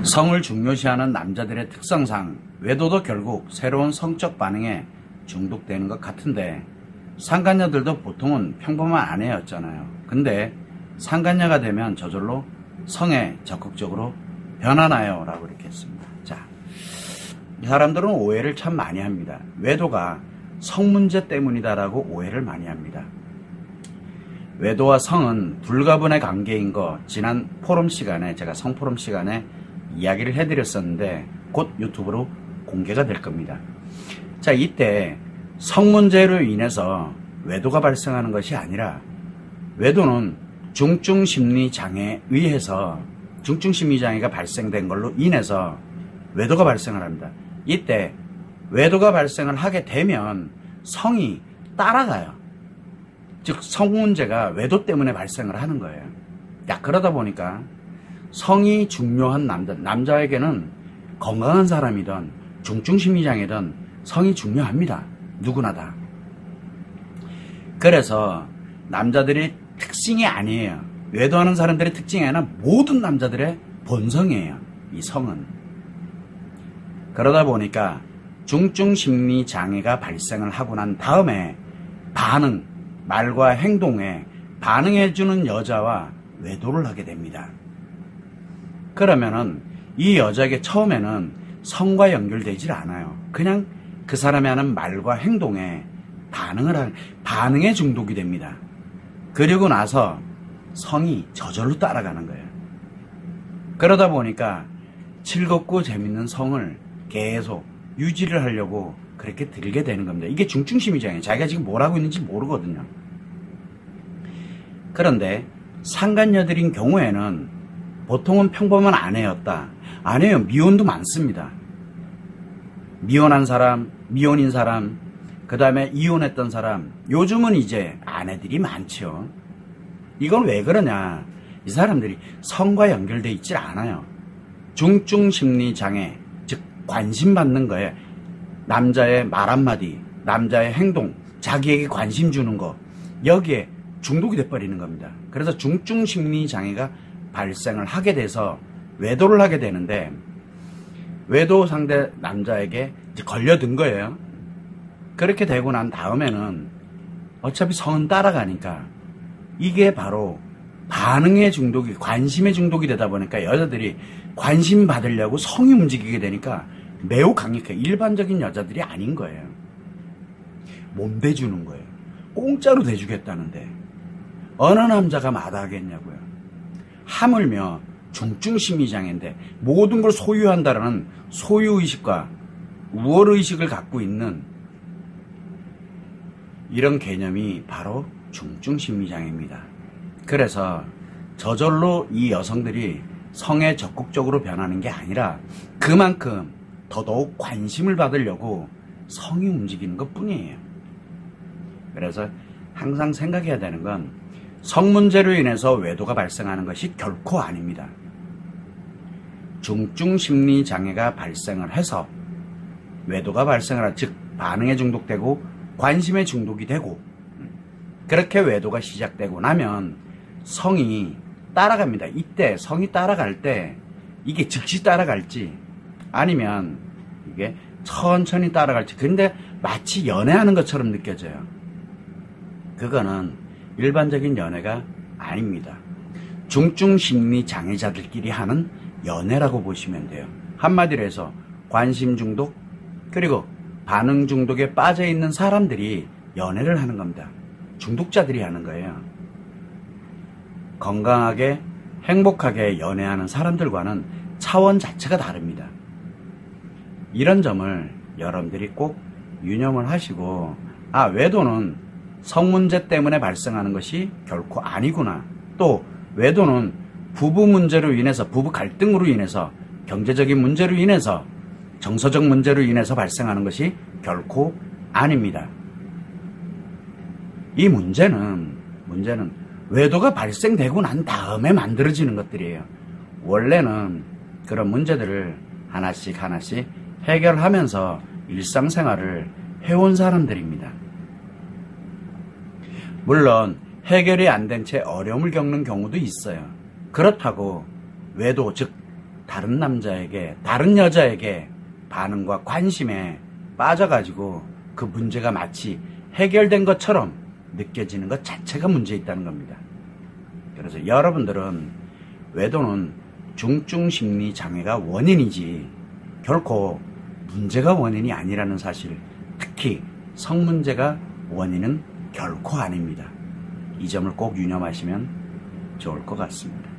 성을 중요시하는 남자들의 특성상 외도도 결국 새로운 성적 반응에 중독되는 것 같은데, 상간녀들도 보통은 평범한 아내였잖아요. 근데 상간녀가 되면 저절로 성에 적극적으로 변하나요? 라고 이렇게 했습니다. 자, 이 사람들은 오해를 참 많이 합니다. 외도가 성 문제 때문이다라고 오해를 많이 합니다. 외도와 성은 불가분의 관계인 거 지난 포럼 시간에, 제가 성포럼 시간에 이야기를 해드렸었는데 곧 유튜브로 공개가 될 겁니다. 자, 이때 성 문제로 인해서 외도가 발생하는 것이 아니라, 외도는 중증심리장애에 의해서, 중증심리장애가 발생된 걸로 인해서 외도가 발생을 합니다. 이때 외도가 발생을 하게 되면 성이 따라가요. 즉 성 문제가 외도 때문에 발생을 하는 거예요. 야, 그러다 보니까 성이 중요한 남자에게는 건강한 사람이든 중증심리장애든 성이 중요합니다. 누구나 다. 그래서 남자들의 특징이 아니에요. 외도하는 사람들의 특징이 아니라 모든 남자들의 본성이에요. 이 성은. 그러다 보니까 중증심리장애가 발생을 하고 난 다음에 반응, 말과 행동에 반응해주는 여자와 외도를 하게 됩니다. 그러면은 이 여자에게 처음에는 성과 연결되질 않아요. 그냥 그 사람이 하는 말과 행동에 반응에 중독이 됩니다. 그리고 나서 성이 저절로 따라가는 거예요. 그러다 보니까 즐겁고 재밌는 성을 계속 유지를 하려고 그렇게 들게 되는 겁니다. 이게 중증심리장애예요. 자기가 지금 뭘 하고 있는지 모르거든요. 그런데 상간녀들인 경우에는 보통은 평범한 아내였다. 아내요, 미혼도 많습니다. 미혼한 사람, 미혼인 사람, 그 다음에 이혼했던 사람, 요즘은 이제 아내들이 많죠. 이건 왜 그러냐? 이 사람들이 성과 연결되어 있질 않아요. 중증심리장애, 즉 관심받는 거에, 남자의 말 한마디, 남자의 행동, 자기에게 관심 주는 거, 여기에 중독이 돼버리는 겁니다. 그래서 중증심리장애가 발생을 하게 돼서 외도를 하게 되는데, 외도 상대 남자에게 이제 걸려든 거예요. 그렇게 되고 난 다음에는 어차피 성은 따라가니까 이게 바로 반응의 중독이, 관심의 중독이 되다 보니까 여자들이 관심 받으려고 성이 움직이게 되니까 매우 강력해. 일반적인 여자들이 아닌 거예요. 몸 대주는 거예요. 공짜로 대주겠다는데 어느 남자가 마다하겠냐고요. 하물며 중증심리장애인데 모든 걸 소유한다는 소유의식과 우월의식을 갖고 있는 이런 개념이 바로 중증심리장애입니다. 그래서 저절로 이 여성들이 성에 적극적으로 변하는 게 아니라 그만큼 더더욱 관심을 받으려고 성이 움직이는 것 뿐이에요. 그래서 항상 생각해야 되는 건 성 문제로 인해서 외도가 발생하는 것이 결코 아닙니다. 중증심리장애가 발생을 해서 외도가 발생을 하고, 즉 반응에 중독되고 관심에 중독이 되고, 그렇게 외도가 시작되고 나면 성이 따라갑니다. 이때 성이 따라갈 때 이게 즉시 따라갈지 아니면 이게 천천히 따라갈지, 근데 마치 연애하는 것처럼 느껴져요. 그거는 일반적인 연애가 아닙니다. 중증심리장애자들끼리 하는 연애라고 보시면 돼요. 한마디로 해서 관심 중독, 그리고 반응 중독에 빠져 있는 사람들이 연애를 하는 겁니다. 중독자들이 하는 거예요. 건강하게 행복하게 연애하는 사람들과는 차원 자체가 다릅니다. 이런 점을 여러분들이 꼭 유념을 하시고, 아, 외도는 성 문제 때문에 발생하는 것이 결코 아니구나. 또 외도는 부부 문제로 인해서, 부부 갈등으로 인해서, 경제적인 문제로 인해서, 정서적 문제로 인해서 발생하는 것이 결코 아닙니다. 이 문제는 외도가 발생되고 난 다음에 만들어지는 것들이에요. 원래는 그런 문제들을 하나씩 해결하면서 일상생활을 해온 사람들입니다. 물론 해결이 안 된 채 어려움을 겪는 경우도 있어요. 그렇다고 외도, 즉 다른 남자에게, 다른 여자에게 반응과 관심에 빠져가지고 그 문제가 마치 해결된 것처럼 느껴지는 것 자체가 문제 있다는 겁니다. 그래서 여러분들은 외도는 중증심리 장애가 원인이지 결코 문제가 원인이 아니라는 사실, 특히 성문제가 원인은 결코 아닙니다. 이 점을 꼭 유념하시면 좋을 것 같습니다.